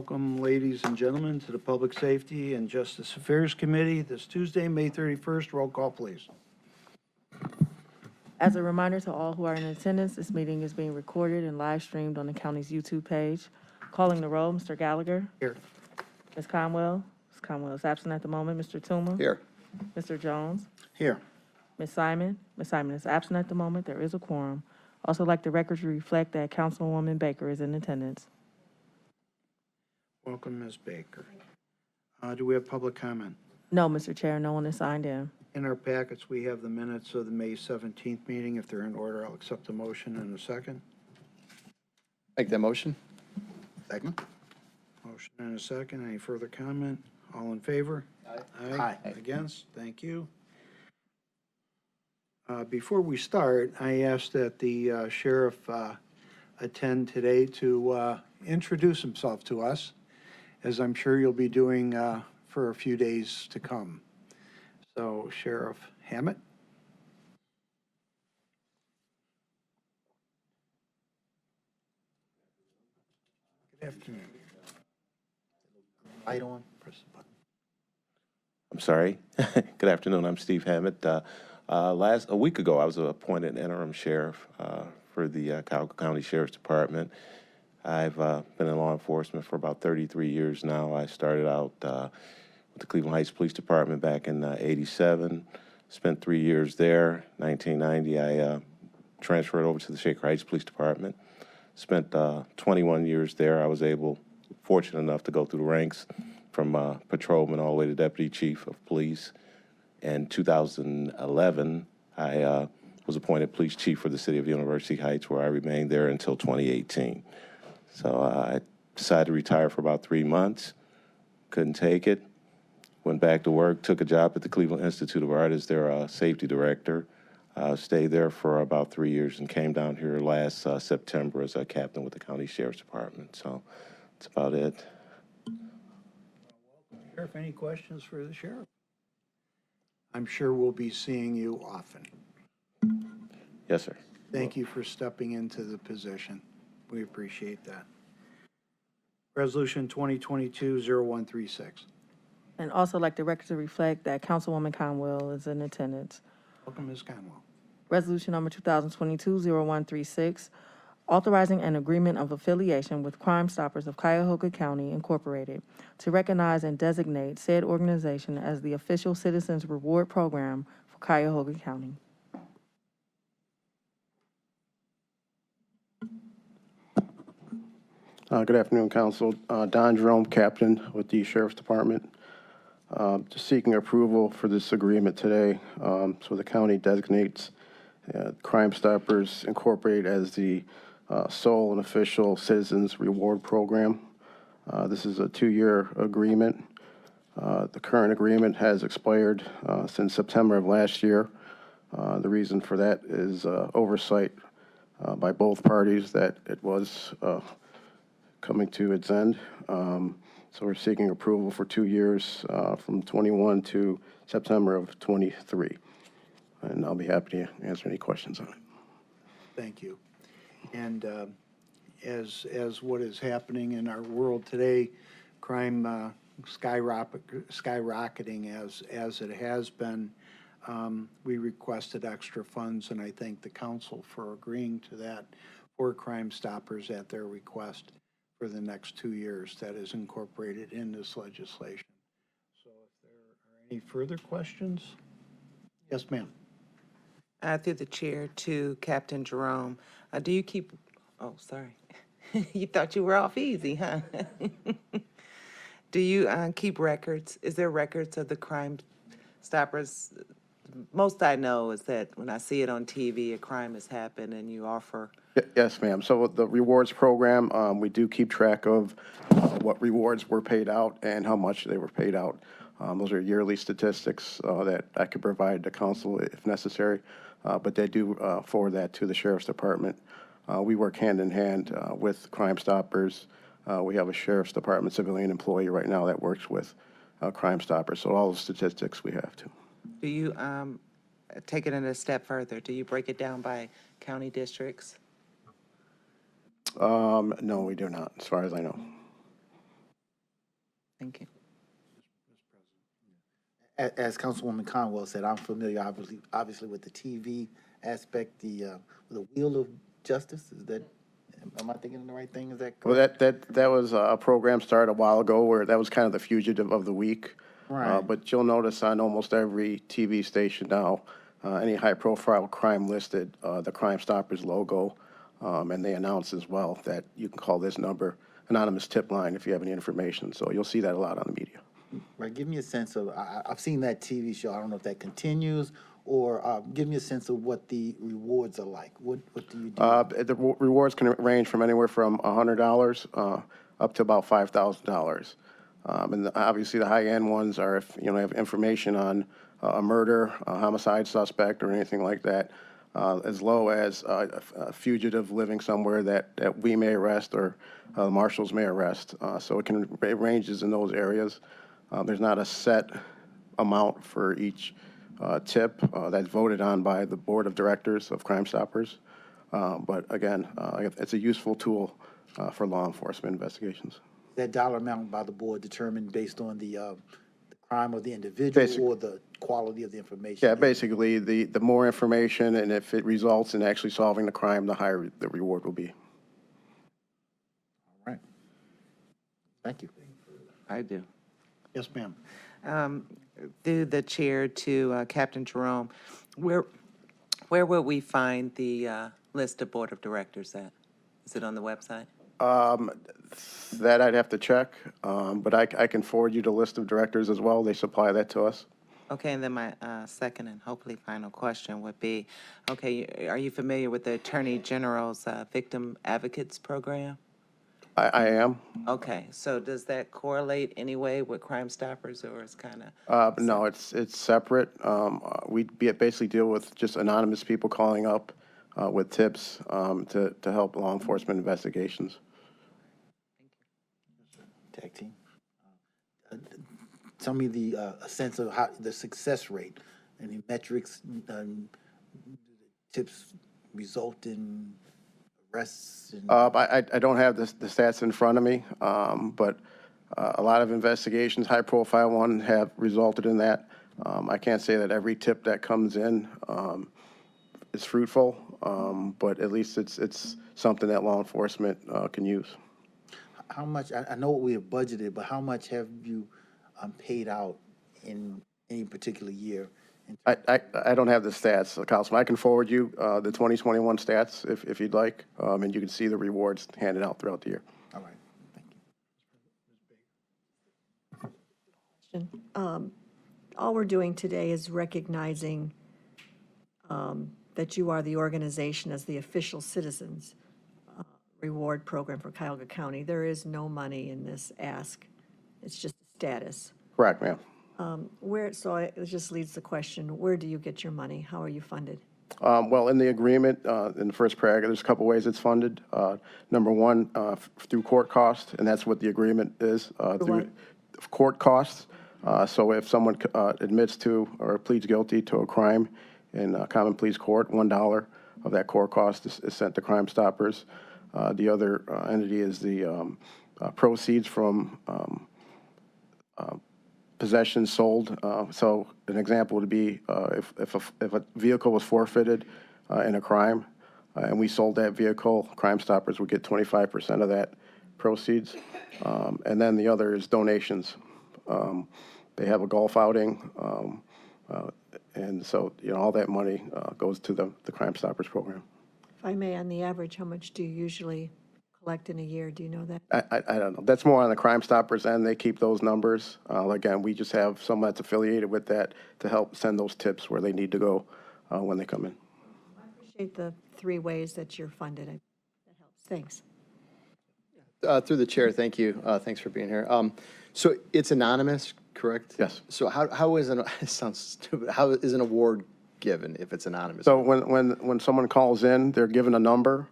Welcome, ladies and gentlemen, to the Public Safety and Justice Affairs Committee this Tuesday, May 31st. Roll call, please. As a reminder to all who are in attendance, this meeting is being recorded and live streamed on the county's YouTube page. Calling the roll, Mr. Gallagher. Here. Ms. Conwell. Ms. Conwell is absent at the moment. Mr. Tuma. Here. Mr. Jones. Here. Ms. Simon. Ms. Simon is absent at the moment. There is a quorum. Also like the record to reflect that Councilwoman Baker is in attendance. Welcome, Ms. Baker. Do we have public comment? No, Mr. Chair, no one is signed in. In our packets, we have the minutes of the May 17th meeting. If they're in order, I'll accept the motion in a second. Make that motion. Second. Motion and a second. Any further comment? All in favor? Aye. Aye. Against? Thank you. Before we start, I ask that the sheriff attend today to introduce himself to us, as I'm sure you'll be doing for a few days to come. So, Sheriff Hammett. Good afternoon. Light on, press the button. I'm sorry. Good afternoon. I'm Steve Hammett. A week ago, I was appointed interim sheriff for the Cuyahoga County Sheriff's Department. I've been in law enforcement for about 33 years now. I started out with the Cleveland Heights Police Department back in '87. Spent 3 years there. 1990, I transferred over to the Shaker Heights Police Department. Spent 21 years there. I was fortunate enough to go through the ranks from patrolman all the way to deputy chief of police. In 2011, I was appointed police chief for the city of University Heights, where I remained there until 2018. So I decided to retire for about 3 months. Couldn't take it. Went back to work, took a job at the Cleveland Institute of Art as their safety director. Stayed there for about 3 years and came down here last September as a captain with the county sheriff's department. So that's about it. Sheriff, any questions for the sheriff? I'm sure we'll be seeing you often. Yes, sir. Thank you for stepping into the position. We appreciate that. Resolution 2022-0136. And also like the record to reflect that Councilwoman Conwell is in attendance. Welcome, Ms. Conwell. Resolution number 2022-0136, authorizing an agreement of affiliation with Crimestoppers of Cuyahoga County, Incorporated, to recognize and designate said organization as the official Citizens Reward Program for Cuyahoga County. Good afternoon, Council. Don Jerome, Captain with the Sheriff's Department. Just seeking approval for this agreement today. So the county designates Crimestoppers Incorporated as the sole and official Citizens Reward Program. This is a 2-year agreement. The current agreement has expired since September of last year. The reason for that is oversight by both parties that it was coming to its end. So we're seeking approval for 2 years from 21 to September of 23. And I'll be happy to answer any questions on it. Thank you. And as what is happening in our world today, crime skyrocketing as it has been, we requested extra funds, and I thank the council for agreeing to that for Crimestoppers at their request for the next 2 years. That is incorporated in this legislation. So if there are any further questions? Yes, ma'am. Through the chair to Captain Jerome. Do you keep, oh, sorry. You thought you were off easy, huh? Do you keep records? Is there records of the Crimestoppers? Most I know is that when I see it on TV, a crime has happened and you offer. Yes, ma'am. So the rewards program, we do keep track of what rewards were paid out and how much they were paid out. Those are yearly statistics that I could provide to council if necessary, but they do forward that to the Sheriff's Department. We work hand in hand with Crimestoppers. We have a Sheriff's Department civilian employee right now that works with Crimestoppers, so all the statistics we have to. Do you take it in a step further? Do you break it down by county districts? No, we do not, as far as I know. Thank you. As Councilwoman Conwell said, I'm familiar, obviously with the TV aspect, the Wheel of Justice. Is that, am I thinking of the right thing? Is that Well, correct? that was a program started a while ago where that was kind of the fugitive of the week. Right. But you'll notice on almost every TV station now, any high-profile crime listed, the Crimestoppers logo, and they announce as well that you can call this number, anonymous tip line, if you have any information. So you'll see that a lot on the media. Right. Give me a sense of, I've seen that TV show. I don't know if that continues, or give me a sense of what the rewards are like. What do you do? The rewards can range from anywhere from $100 up to about $5,000. Obviously, the high-end ones are if you have information on a murder, a homicide suspect, or anything like that, as low as a fugitive living somewhere that we may arrest or marshals may arrest. So it ranges in those areas. There's not a set amount for each tip that's voted on by the board of directors of Crimestoppers. But again, it's a useful tool for law enforcement investigations. That dollar amount by the board determined based on the crime of the individual or the quality of the information? Yeah, basically, the more information, and if it results in actually solving the crime, the higher the reward will be. All right. Thank you. I do. Yes, ma'am. Through the chair to Captain Jerome, where would we find the list of board of directors at? Is it on the website? That I'd have to check, but I can forward you the list of directors as well. They supply that to us. Okay, and then my second and hopefully final question would be, okay, are you familiar with the Attorney General's Victim Advocates Program? I am. Okay, so does that correlate anyway with Crimestoppers, or it's kind of? No, it's separate. We basically deal with just anonymous people calling up with tips to help law enforcement investigations. Tag team. Tell me a sense of how the success rate, any metrics, tips result in arrests? I don't have the stats in front of me, but a lot of investigations, high-profile one, have resulted in that. I can't say that every tip that comes in is fruitful, but at least it's something that law enforcement can use. How much, I know what we have budgeted, but how much have you paid out in any particular year? I don't have the stats, Councilman. I can forward you the 2021 stats if you'd like, and you can see the rewards handed out throughout the year. All right, thank you. All we're doing today is recognizing that you are the organization as the official citizens reward program for Cuyahoga County. There is no money in this ask. It's just a status. Correct, ma'am. So it just leads the question, where do you get your money? How are you funded? Well, in the agreement, in the first paragraph, there's a couple ways it's funded. Number one, through court costs, and that's what the agreement is. Through court costs. So if someone admits to or pleads guilty to a crime in common pleas court, $1 of that court cost is sent to Crimestoppers. The other entity is the proceeds from possession sold. So an example would be if a vehicle was forfeited in a crime and we sold that vehicle, Crimestoppers would get 25% of that proceeds. And then the other is donations. They have a golf outing, and so all that money goes to the Crimestoppers program. If I may, on the average, how much do you usually collect in a year? Do you know that? I don't know. That's more on the Crimestoppers end. They keep those numbers. Again, we just have someone that's affiliated with that to help send those tips where they need to go when they come in. I appreciate the 3 ways that you're funded. That helps. Thanks. Through the chair, thank you. Thanks for being here. So it's anonymous, correct? Yes. So how is it sounds stupid, how is an award given if it's anonymous? So when someone calls in, they're given a number,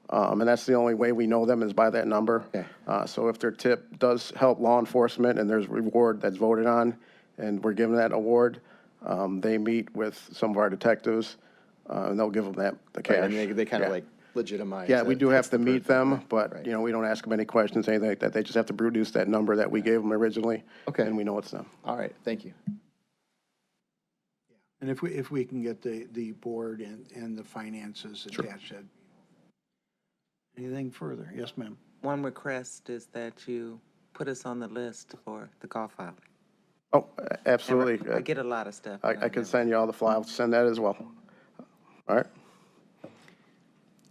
and that's the only way we know them is by that number. Okay. So if their tip does help law enforcement and there's a reward that's voted on and we're given that award, they meet with some of our detectives and they'll give them the cash. Right, and they kind of Yeah. like legitimize. Yeah, we that do have that's to the meet person. them, but, Right. you know, we don't ask them any questions, anything like that. They just have to produce that number that we gave them originally. Okay. And we know it's them. All right, thank you. And if we can get the board and the finances attached, that'd be- anything further? Yes, ma'am. One request is that you put us on the list for the golf outing. Oh, absolutely. I get a lot of stuff. I and can never- send you all the files, send that as well. All right?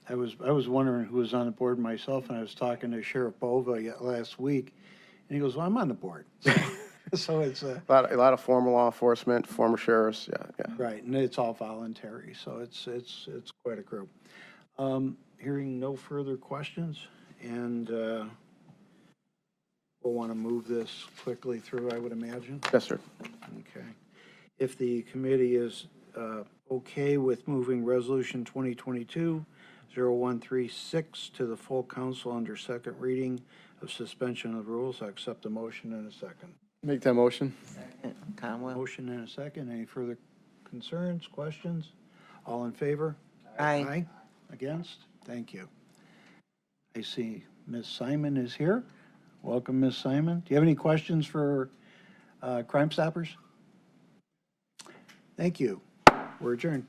I was wondering who was on the board myself, and I was talking to Sheriff Bova last week, and he goes, well, I'm on the board. So it's A lot of former law enforcement, former sheriffs, yeah. right, and it's all voluntary, so it's quite a group. Hearing no further questions, and we'll want to move this quickly through, I would imagine. Yes, sir. Okay. If the committee is okay with moving Resolution 2022-0136 to the full council under second reading of suspension of rules, I accept the motion in a second. Make that motion. Conwell? Motion in a second. Any further concerns, questions? All in favor? Aye. Against? Thank you. I see Ms. Simon is here. Welcome, Ms. Simon. Do you have any questions for Crimestoppers? Thank you. We're adjourned.